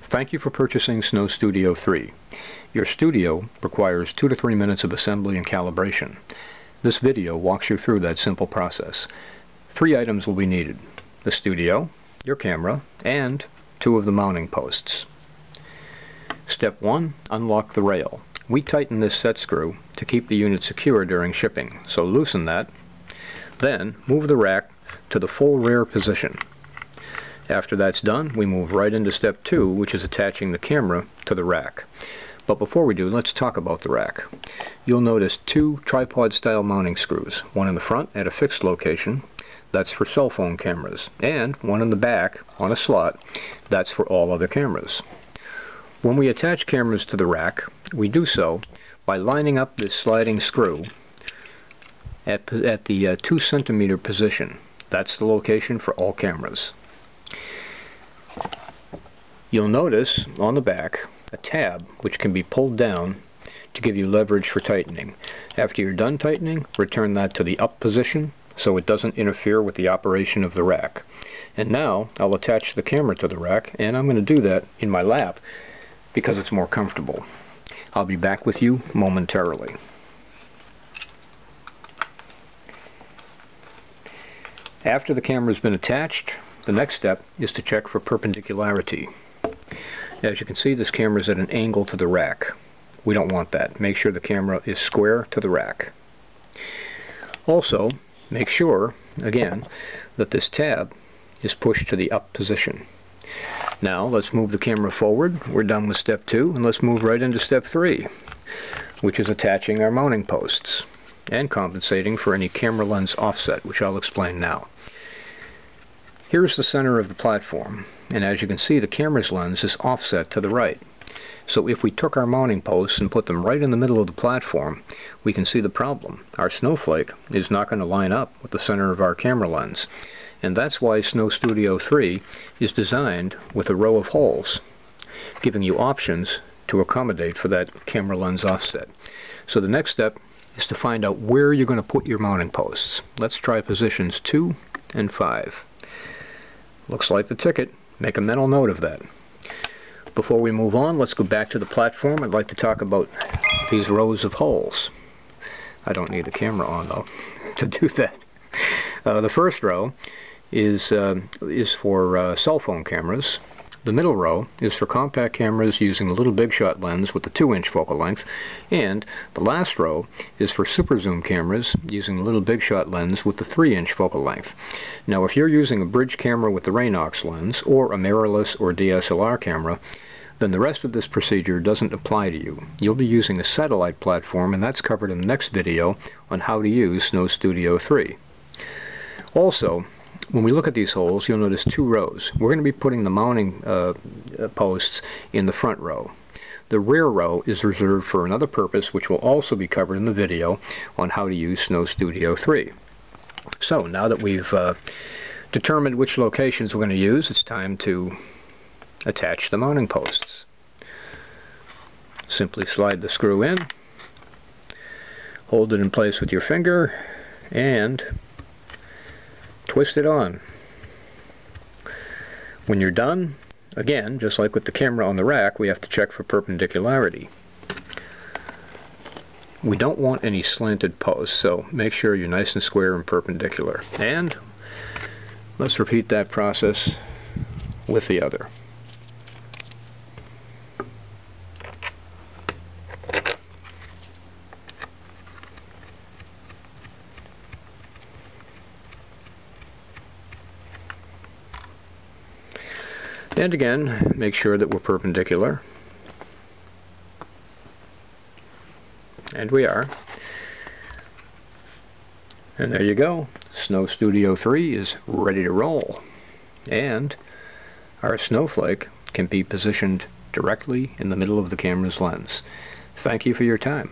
Thank you for purchasing Snow Studio 3. Your studio requires 2 to 3 minutes of assembly and calibration. This video walks you through that simple process. 3 items will be needed: the studio, your camera, and 2 of the mounting posts. Step 1. Unlock the rail. We tighten this set screw to keep the unit secure during shipping, so loosen that. Then move the rack to the full rear position. After that's done, we move right into step 2, which is attaching the camera to the rack. But before we do, let's talk about the rack. You'll notice 2 tripod-style mounting screws, one in the front at a fixed location, that's for cell phone cameras, and one in the back on a slot, that's for all other cameras. When we attach cameras to the rack, we do so by lining up this sliding screw at the 2 centimeter position. That's the location for all cameras. You'll notice on the back a tab which can be pulled down to give you leverage for tightening. After you're done tightening, return that to the up position so it doesn't interfere with the operation of the rack. And now I'll attach the camera to the rack, and I'm going to do that in my lap because it's more comfortable. I'll be back with you momentarily. After the camera's been attached, the next step is to check for perpendicularity. As you can see, this camera is at an angle to the rack. We don't want that. Make sure the camera is square to the rack. Also, make sure, again, that this tab is pushed to the up position. Now, let's move the camera forward. We're done with step 2, and let's move right into step 3, which is attaching our mounting posts and compensating for any camera lens offset, which I'll explain now. Here's the center of the platform, and as you can see, the camera's lens is offset to the right. So if we took our mounting posts and put them right in the middle of the platform, we can see the problem. Our Snowflake is not going to line up with the center of our camera lens, and that's why Snow Studio 3 is designed with a row of holes, giving you options to accommodate for that camera lens offset. So the next step is to find out where you're going to put your mounting posts. Let's try positions 2 and 5. Looks like the ticket. Make a mental note of that. Before we move on, let's go back to the platform. I'd like to talk about these rows of holes. I don't need the camera on, though, to do that. The first row is for cell phone cameras. The middle row is for compact cameras using the little big shot lens with the 2-inch focal length, and the last row is for super zoom cameras using the little big shot lens with the 3-inch focal length. Now, if you're using a bridge camera with the Raynox lens, or a mirrorless or DSLR camera, then the rest of this procedure doesn't apply to you. You'll be using a satellite platform, and that's covered in the next video on how to use Snow Studio 3. Also, when we look at these holes, you'll notice 2 rows. We're going to be putting the mounting posts in the front row. The rear row is reserved for another purpose, which will also be covered in the video on how to use Snow Studio 3. So now that we've determined which locations we're going to use, it's time to attach the mounting posts. Simply slide the screw in, hold it in place with your finger, and twist it on. When you're done, again, just like with the camera on the rack, we have to check for perpendicularity. We don't want any slanted posts, so make sure you're nice and square and perpendicular. And let's repeat that process with the other. And again, make sure that we're perpendicular. And we are. And there you go. Snow Studio 3 is ready to roll. And our Snowflake can be positioned directly in the middle of the camera's lens. Thank you for your time.